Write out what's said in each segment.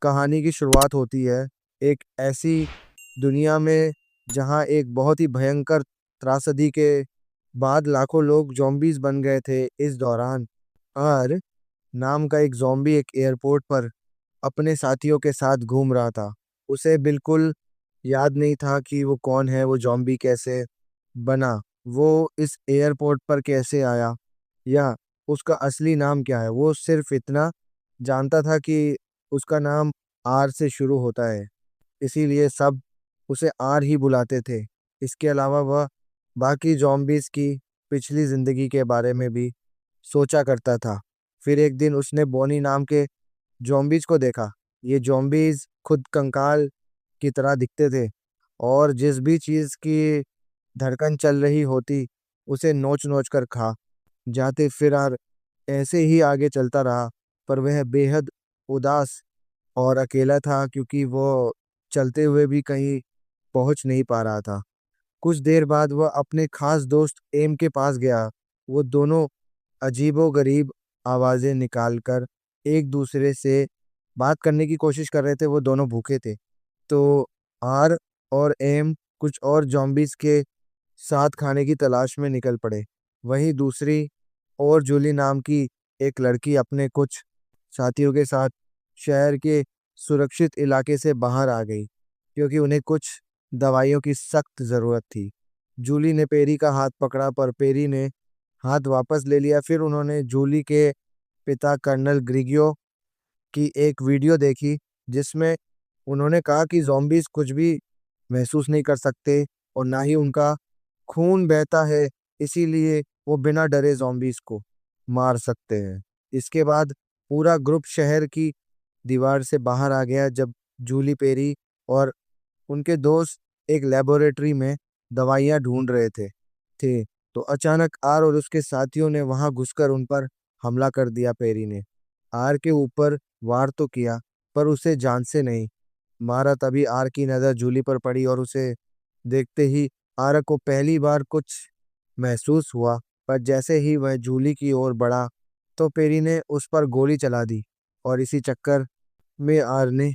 कहानी की शुरुआत होती है एक ऐसी दुनिया में जहां एक बहुत ही भयंकर त्रासदी के बाद लाखों लोग ज़ॉम्बीज़ बन गए थे। इस दौरान आर नाम का एक ज़ॉम्बी एक एयरपोर्ट पर अपने साथियों के साथ घूम रहा था। उसे बिल्कुल याद नहीं था कि वो कौन है, वो ज़ॉम्बी कैसे बना, वो इस एयरपोर्ट पर कैसे आया या उसका असली नाम क्या है। वो सिर्फ इतना जानता था कि उसका नाम आर से शुरू होता है, इसीलिए सब उसे आर ही बुलाते थे। इसके अलावा वह बाकी ज़ॉम्बीज़ की पिछली ज़िंदगी के बारे में भी सोचा करता था। फिर एक दिन उसने बोनी नाम के ज़ॉम्बीज़ को देखा। ये ज़ॉम्बीज़ खुद कंकाल की तरह दिखते थे और जिस भी चीज़ की धड़कन चल रही होती, उसे नोच-नोच कर खा जाते। फिर आर ऐसे ही आगे चलता रहा, पर वह बेहद उदास और अकेला था क्योंकि वो चलते हुए भी कहीं पहुंच नहीं पा रहा था। कुछ देर बाद वह अपने खास दोस्त एम के पास गया। वो दोनों अजीबो-गरीब आवाज़ें निकालकर एक दूसरे से बात करने की कोशिश कर रहे थे। वो दोनों भूखे थे। तो आर और एम कुछ और ज़ॉम्बीज़ के साथ खाने की तलाश में निकल पड़े। वहीं दूसरी ओर जूली नाम की एक लड़की अपने कुछ साथियों के साथ शहर के सुरक्षित इलाके से बाहर आ गई क्योंकि उन्हें कुछ दवाइयों की सख्त ज़रूरत थी। जूली ने पेरी का हाथ पकड़ा पर पेरी ने हाथ वापस ले लिया। फिर उन्होंने जूली के पिता कर्नल ग्रिगियो की एक वीडियो देखी जिसमें उन्होंने कहा कि ज़ॉम्बीज़ कुछ भी महसूस नहीं कर सकते और ना ही उनका खून बहता है, इसीलिए वो बिना डरे ज़ॉम्बीज़ को मार सकते हैं। इसके बाद पूरा ग्रुप शहर की दीवार से बाहर आ गया जब जूली पेरी और उनके दोस्त एक लेबोरेटरी में दवाइयाँ ढूंढ रहे थे। तो अचानक आर और उसके साथियों ने वहां घुसकर उन पर हमला कर दिया। पेरी ने आर के ऊपर वार तो किया पर उसे जान से नहीं मारा। तभी आर की नज़र जूली पर पड़ी और उसे देखते ही आर को पहली बार कुछ महसूस हुआ। पर जैसे ही वह जूली की ओर बढ़ा तो पेरी ने उस पर गोली चला दी और इसी चक्कर में आर ने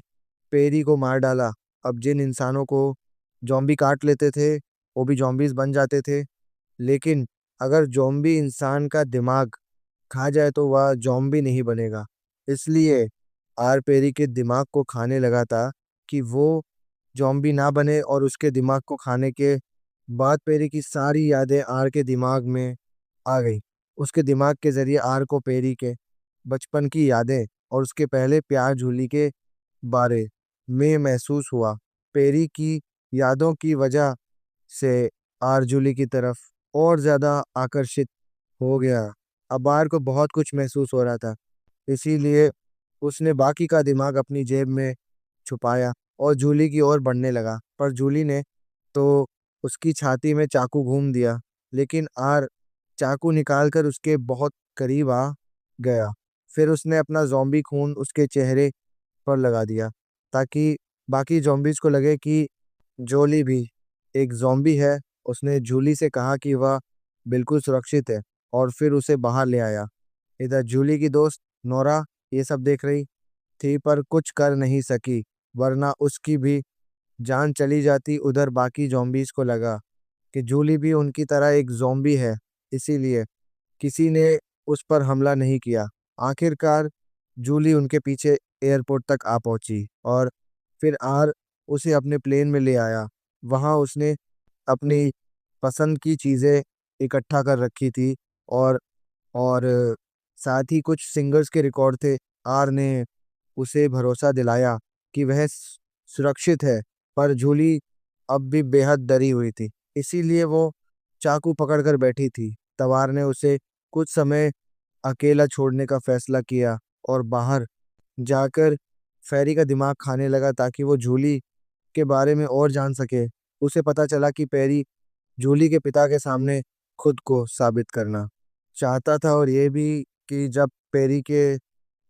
पेरी को मार डाला। अब जिन इंसानों को ज़ॉम्बी काट लेते थे वो भी ज़ॉम्बीज़ बन जाते थे, लेकिन अगर ज़ॉम्बी इंसान का दिमाग खा जाए तो वह ज़ॉम्बी नहीं बनेगा। इसलिए आर पेरी के दिमाग को खाने लगा था कि वो ज़ॉम्बी ना बने और उसके दिमाग को खाने के बाद पेरी की सारी यादें आर के दिमाग में आ गई। उसके दिमाग के ज़रिए आर को पेरी के बचपन की यादें और उसके पहले प्यार जूली के बारे में महसूस हुआ। पेरी की यादों की वजह से आर जूली की तरफ और ज़्यादा आकर्षित हो गया। अब आर को बहुत कुछ महसूस हो रहा था, इसीलिए उसने बाकी का दिमाग अपनी जेब में छुपाया और जूली की ओर बढ़ने लगा। पर जूली ने तो उसकी छाती में चाकू घूम दिया, लेकिन आर चाकू निकालकर उसके बहुत करीब आ गया। फिर उसने अपना ज़ॉम्बी खून उसके चेहरे पर लगा दिया ताकि बाकी ज़ॉम्बीज़ को लगे कि जोली भी एक ज़ॉम्बी है। उसने जूली से कहा कि वह बिल्कुल सुरक्षित है और फिर उसे बाहर ले आया। इधर जूली की दोस्त नोरा ये सब देख रही थी पर कुछ कर नहीं सकी, वरना उसकी भी जान चली जाती। उधर बाकी ज़ॉम्बीज़ को लगा कि जूली भी उनकी तरह एक ज़ॉम्बी है, इसीलिए किसी ने उस पर हमला नहीं किया। आखिरकार जूली उनके पीछे एयरपोर्ट तक आ पहुंची और फिर आर उसे अपने प्लेन में ले आया। वहां उसने अपनी पसंद की चीज़ें इकट्ठा कर रखी थी और और साथ ही कुछ सिंगर्स के रिकॉर्ड थे। आर ने उसे भरोसा दिलाया कि वह सुरक्षित है, पर जूली अब भी बेहद डरी हुई थी, इसीलिए वो चाकू पकड़कर बैठी थी। तवार ने उसे कुछ समय अकेला छोड़ने का फैसला किया और बाहर जाकर फेरी का दिमाग खाने लगा ताकि वो जूली के बारे में और जान सके। उसे पता चला कि पेरी जूली के पिता के सामने खुद को साबित करना चाहता था और ये भी कि जब पेरी के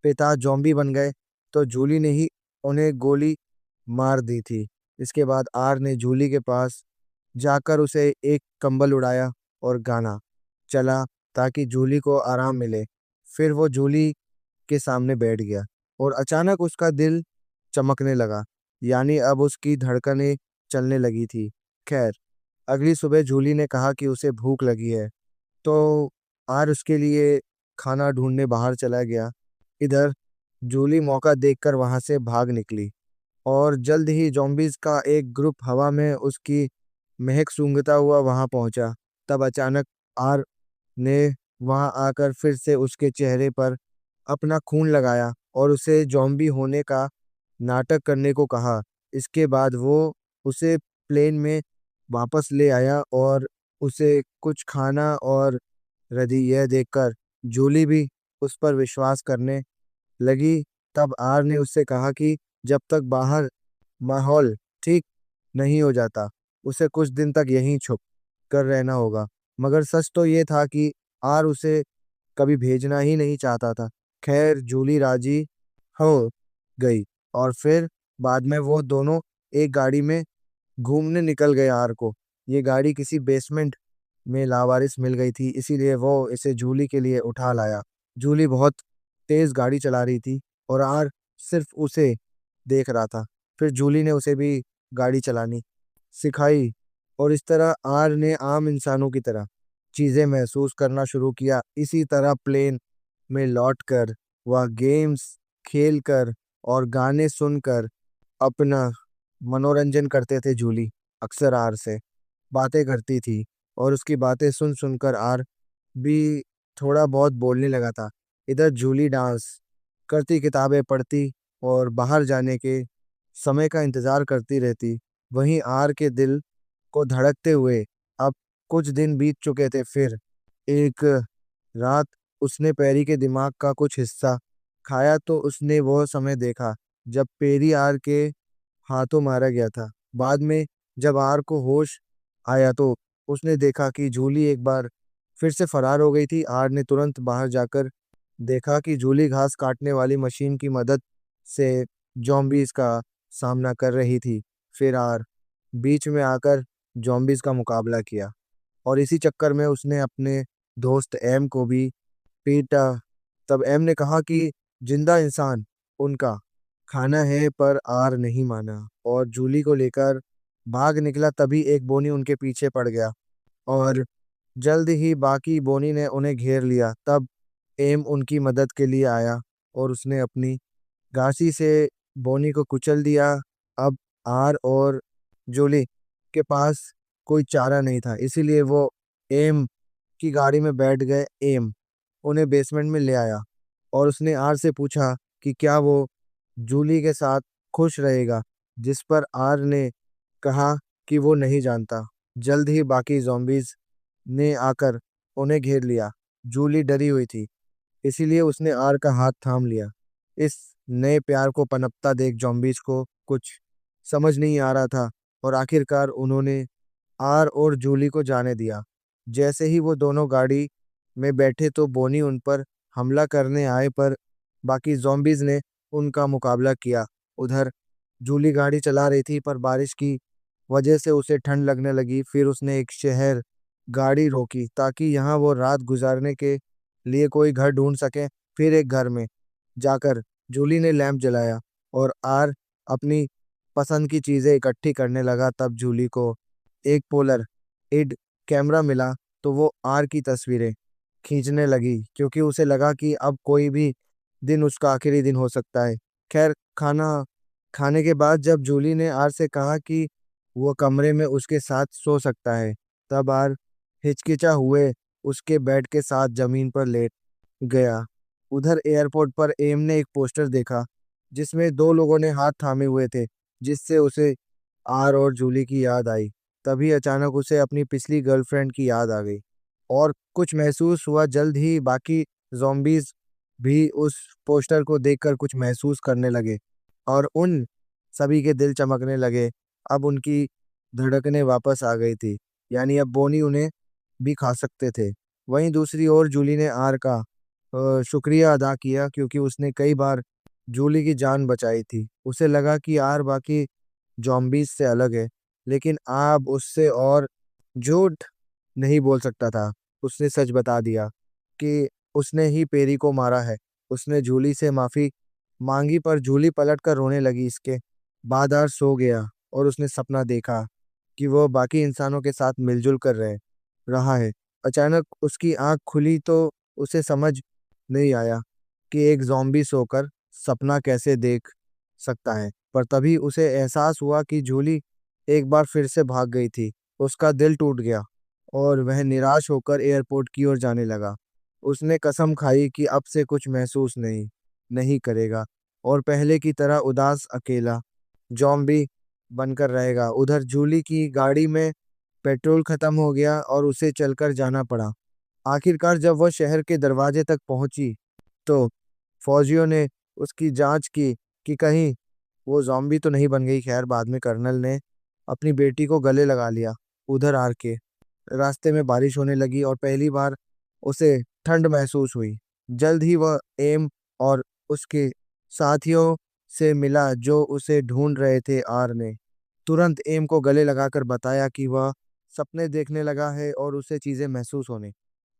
पिता ज़ॉम्बी बन गए तो जूली ने ही उन्हें गोली मार दी थी। इसके बाद आर ने जूली के पास जाकर उसे एक कंबल उड़ाया और गाना चला ताकि जूली को आराम मिले। फिर वो जूली के सामने बैठ गया और अचानक उसका दिल चमकने लगा, यानी अब उसकी धड़कनें चलने लगी थी। खैर, अगली सुबह जूली ने कहा कि उसे भूख लगी है, तो आर उसके लिए खाना ढूंढने बाहर चला गया। इधर जूली मौका देखकर वहां से भाग निकली और जल्द ही जॉम्बीज का एक ग्रुप हवा में उसकी महक सूंघता हुआ वहां पहुंचा। तब अचानक आर ने वहां आकर फिर से उसके चेहरे पर अपना खून लगाया और उसे जॉम्बी होने का नाटक करने को कहा। इसके बाद वो उसे प्लेन में वापस ले आया और उसे कुछ खाना और रदी। यह देखकर जूली भी उस पर विश्वास करने लगी। तब आर ने उससे कहा कि जब तक बाहर माहौल ठीक नहीं हो जाता, उसे कुछ दिन तक यहीं छुप कर रहना होगा। मगर सच तो ये था कि आर उसे कभी भेजना ही नहीं चाहता था। खैर, जूली राजी हो गई और फिर बाद में वो दोनों एक गाड़ी में घूमने निकल गए। आर को ये गाड़ी किसी बेसमेंट में लावारिस मिल गई थी, इसीलिए वो इसे जूली के लिए उठा लाया। जूली बहुत तेज गाड़ी चला रही थी और आर सिर्फ उसे देख रहा था। फिर जूली ने उसे भी गाड़ी चलानी सिखाई और इस तरह आर ने आम इंसानों की तरह चीजें महसूस करना शुरू किया। इसी तरह प्लेन में लौटकर वह गेम्स खेलकर और गाने सुनकर अपना मनोरंजन करते थे। जूली अक्सर आर से बातें करती थी और उसकी बातें सुन सुनकर आर भी थोड़ा बहुत बोलने लगा था। इधर जूली डांस करती, किताबें पढ़ती और बाहर जाने के समय का इंतजार करती रहती। वहीं आर के दिल को धड़कते हुए अब कुछ दिन बीत चुके थे। फिर एक रात उसने पेरी के दिमाग का कुछ हिस्सा खाया तो उसने वह समय देखा जब पेरी आर के हाथों मारा गया था। बाद में जब आर को होश आया तो उसने देखा कि जूली एक बार फिर से फरार हो गई थी। आर ने तुरंत बाहर जाकर देखा कि जूली घास काटने वाली मशीन की मदद से जॉम्बीज का सामना कर रही थी। फिर आर बीच में आकर जॉम्बीज का मुकाबला किया और इसी चक्कर में उसने अपने दोस्त एम को भी पीटा। तब एम ने कहा कि जिंदा इंसान उनका खाना है, पर आर नहीं माना और जूली को लेकर भाग निकला। तभी एक बोनी उनके पीछे पड़ गया और जल्द ही बाकी बोनी ने उन्हें घेर लिया। तब एम उनकी मदद के लिए आया और उसने अपनी घासी से बोनी को कुचल दिया। अब आर और जूली के पास कोई चारा नहीं था, इसीलिए वो एम की गाड़ी में बैठ गए। एम उन्हें बेसमेंट में ले आया और उसने आर से पूछा कि क्या वो जूली के साथ खुश रहेगा, जिस पर आर ने कहा कि वो नहीं जानता। जल्द ही बाकी zombies ने आकर उन्हें घेर लिया। जूली डरी हुई थी, इसीलिए उसने आर का हाथ थाम लिया। इस नए प्यार को पनपता देख zombies को कुछ समझ नहीं आ रहा था और आखिरकार उन्होंने आर और जूली को जाने दिया। जैसे ही वो दोनों गाड़ी में बैठे तो बोनी उन पर हमला करने आए, पर बाकी zombies ने उनका मुकाबला किया। उधर जूली गाड़ी चला रही थी, पर बारिश की वजह से उसे ठंड लगने लगी। फिर उसने एक शहर गाड़ी रोकी ताकि यहाँ वो रात गुजारने के लिए कोई घर ढूंढ सके। फिर एक घर में जाकर जूली ने लैंप जलाया और आर अपनी पसंद की चीजें इकट्ठी करने लगा। तब जूली को एक पोलर इड कैमरा मिला तो वो आर की तस्वीरें खींचने लगी, क्योंकि उसे लगा कि अब कोई भी दिन उसका आखिरी दिन हो सकता है। खैर, खाना खाने के बाद जब जूली ने आर से कहा कि वो कमरे में उसके साथ सो सकता है, तब आर हिचकिचा हुए उसके बेड के साथ जमीन पर लेट गया। उधर एयरपोर्ट पर एम ने एक पोस्टर देखा जिसमें दो लोगों ने हाथ थामे हुए थे, जिससे उसे आर और जूली की याद आई। तभी अचानक उसे अपनी पिछली गर्लफ्रेंड की याद आ गई और कुछ महसूस हुआ। जल्द ही बाकी zombies भी उस पोस्टर को देखकर कुछ महसूस करने लगे और उन सभी के दिल चमकने लगे। अब उनकी धड़कनें वापस आ गई थी, यानी अब बोनी उन्हें भी खा सकते थे। वहीं दूसरी ओर जूली ने आर का शुक्रिया अदा किया, क्योंकि उसने कई बार जूली की जान बचाई थी। उसे लगा कि आर बाकी जॉम्बीज से अलग है, लेकिन अब उससे और झूठ नहीं बोल सकता था। उसने सच बता दिया कि उसने ही पेरी को मारा है। उसने जूली से माफी मांगी पर जूली पलट कर रोने लगी। इसके बाद आर सो गया और उसने सपना देखा कि वो बाकी इंसानों के साथ मिलजुल कर रहा है। अचानक उसकी आंख खुली तो उसे समझ नहीं आया कि एक जॉम्बी सोकर सपना कैसे देख सकता है। पर तभी उसे एहसास हुआ कि जूली एक बार फिर से भाग गई थी। उसका दिल टूट गया और वह निराश होकर एयरपोर्ट की ओर जाने लगा। उसने कसम खाई कि अब से कुछ महसूस नहीं नहीं करेगा और पहले की तरह उदास अकेला जॉम्बी बनकर रहेगा। उधर जूली की गाड़ी में पेट्रोल खत्म हो गया और उसे चलकर जाना पड़ा। आखिरकार जब वह शहर के दरवाजे तक पहुंची तो फौजियों ने उसकी जांच की कि कहीं वो जॉम्बी तो नहीं बन गई। खैर बाद में कर्नल ने अपनी बेटी को गले लगा लिया। उधर आर के रास्ते में बारिश होने लगी और पहली बार उसे ठंड महसूस हुई। जल्द ही वह एम और उसके साथियों से मिला जो उसे ढूंढ रहे थे। आर ने तुरंत एम को गले लगाकर बताया कि वह सपने देखने लगा है और उसे चीजें महसूस होने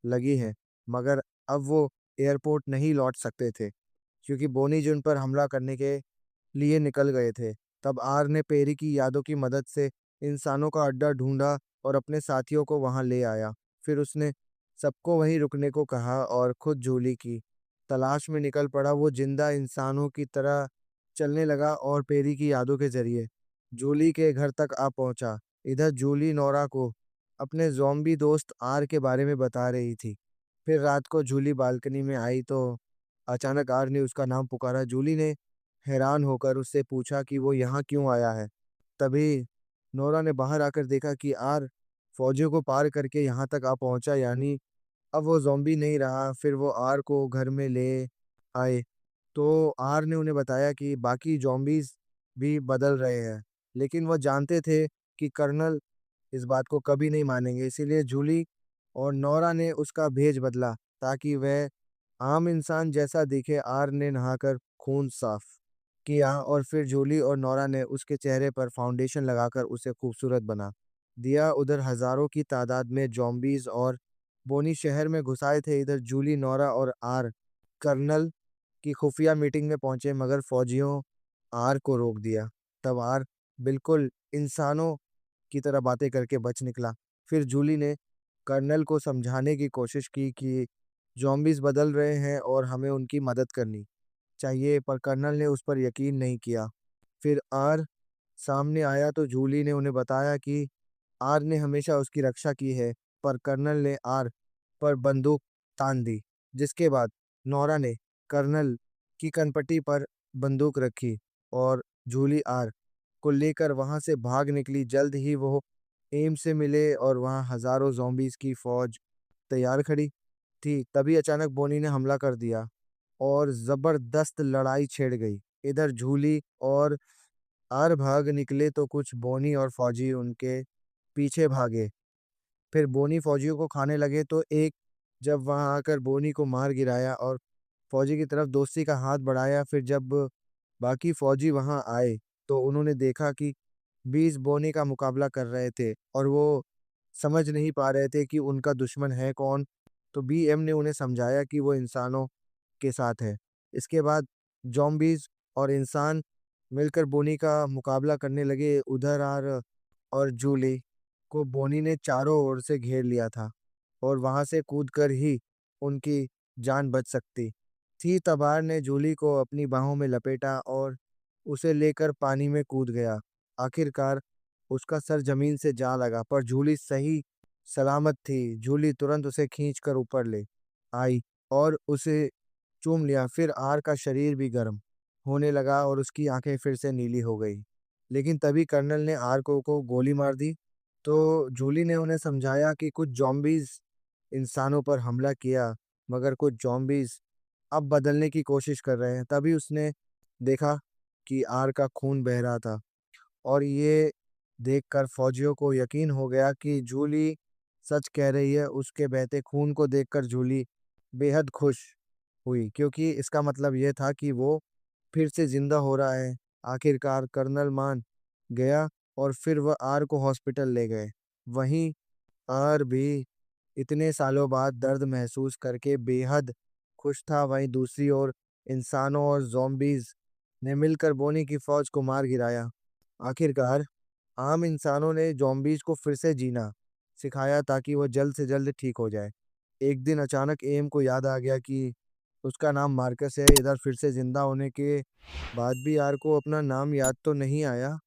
लगी है। मगर अब वो एयरपोर्ट नहीं लौट सकते थे क्योंकि बोनी जिन पर हमला करने के लिए निकल गए थे। तब आर ने पेरी की यादों की मदद से इंसानों का अड्डा ढूंढा और अपने साथियों को वहां ले आया। फिर उसने सबको वहीं रुकने को कहा और खुद जूली की तलाश में निकल पड़ा। वो जिंदा इंसानों की तरह चलने लगा और पेरी की यादों के जरिए जूली के घर तक आ पहुंचा। इधर जूली नोरा को अपने ज़ॉम्बी दोस्त आर के बारे में बता रही थी। फिर रात को जूली बालकनी में आई तो अचानक आर ने उसका नाम पुकारा। जूली ने हैरान होकर उससे पूछा कि वो यहाँ क्यों आया है। तभी नोरा ने बाहर आकर देखा कि आर फौजियों को पार करके यहाँ तक आ पहुंचा, यानी अब वो ज़ॉम्बी नहीं रहा। फिर वो आर को घर में ले आए तो आर ने उन्हें बताया कि बाकी ज़ॉम्बीज भी बदल रहे हैं, लेकिन वह जानते थे कि कर्नल इस बात को कभी नहीं मानेंगे। इसीलिए जूली और नोरा ने उसका भेष बदला ताकि वह आम इंसान जैसा दिखे। आर ने नहाकर खून साफ किया और फिर जूली और नोरा ने उसके चेहरे पर फाउंडेशन लगाकर उसे खूबसूरत बना दिया। उधर हजारों की तादाद में जॉम्बीज और बोनी शहर में घुसाए थे। इधर जूली, नोरा और आर कर्नल की खुफिया मीटिंग में पहुंचे मगर फौजियों आर को रोक दिया। तब आर बिल्कुल इंसानों की तरह बातें करके बच निकला। फिर जूली ने कर्नल को समझाने की कोशिश की कि जॉम्बीज बदल रहे हैं और हमें उनकी मदद करनी चाहिए, पर कर्नल ने उस पर यकीन नहीं किया। फिर आर सामने आया तो जूली ने उन्हें बताया कि आर ने हमेशा उसकी रक्षा की है, पर कर्नल ने आर पर बंदूक तान दी। जिसके बाद नोरा ने कर्नल की कनपट्टी पर बंदूक रखी और जूली आर को लेकर वहां से भाग निकली। जल्द ही वो एम से मिले और वहां हजारों zombies की फौज तैयार खड़ी थी। तभी अचानक बोनी ने हमला कर दिया और जबरदस्त लड़ाई छिड़ गई। इधर जूली और आर भाग निकले तो कुछ बोनी और फौजी उनके पीछे भागे। फिर बोनी फौजियों को खाने लगे तो एक जब वहां आकर बोनी को मार गिराया और फौजी की तरफ दोस्ती का हाथ बढ़ाया। फिर जब बाकी फौजी वहां आए तो उन्होंने देखा कि 20 बोनी का मुकाबला कर रहे थे और वो समझ नहीं पा रहे थे कि उनका दुश्मन है कौन। तो बीएम ने उन्हें समझाया कि वो इंसानों के साथ है। इसके बाद जॉम्बीज और इंसान मिलकर बोनी का मुकाबला करने लगे। उधर आर और जूली को बोनी ने चारों ओर से घेर लिया था और वहां से कूदकर ही उनकी जान बच सकती थी। तबार ने जूली को अपनी बाहों में लपेटा और उसे लेकर पानी में कूद गया। आखिरकार उसका सर जमीन से जा लगा पर जूली सही सलामत थी। जूली तुरंत उसे खींचकर ऊपर ले आई और उसे चूम लिया। फिर आर का शरीर भी गर्म होने लगा और उसकी आंखें फिर से नीली हो गई। लेकिन तभी कर्नल ने आर को गोली मार दी। तो जूली ने उन्हें समझाया कि कुछ जॉम्बीज इंसानों पर हमला किया मगर कुछ जॉम्बीज अब बदलने की कोशिश कर रहे हैं। तभी उसने देखा कि आर का खून बह रहा था और ये देखकर फौजियों को यकीन हो गया कि जूली सच कह रही है। उसके बहते खून को देखकर जूली बेहद खुश हुई क्योंकि इसका मतलब यह था कि वो फिर से जिंदा हो रहा है। आखिरकार कर्नल मान गया और फिर वह आर को हॉस्पिटल ले गए। वहीं आर भी इतने सालों बाद दर्द महसूस करके बेहद खुश था। वहीं दूसरी ओर इंसानों और ज़ॉम्बीज़ ने मिलकर बोनी की फ़ौज को मार गिराया। आखिरकार, आम इंसानों ने ज़ॉम्बीज़ को फिर से जीना सिखाया ताकि वो जल्द से जल्द ठीक हो जाए। एक दिन अचानक एम को याद आ गया कि उसका नाम मार्कस है। इधर फिर से ज़िंदा होने के बाद भी यार को अपना नाम याद तो नहीं आया।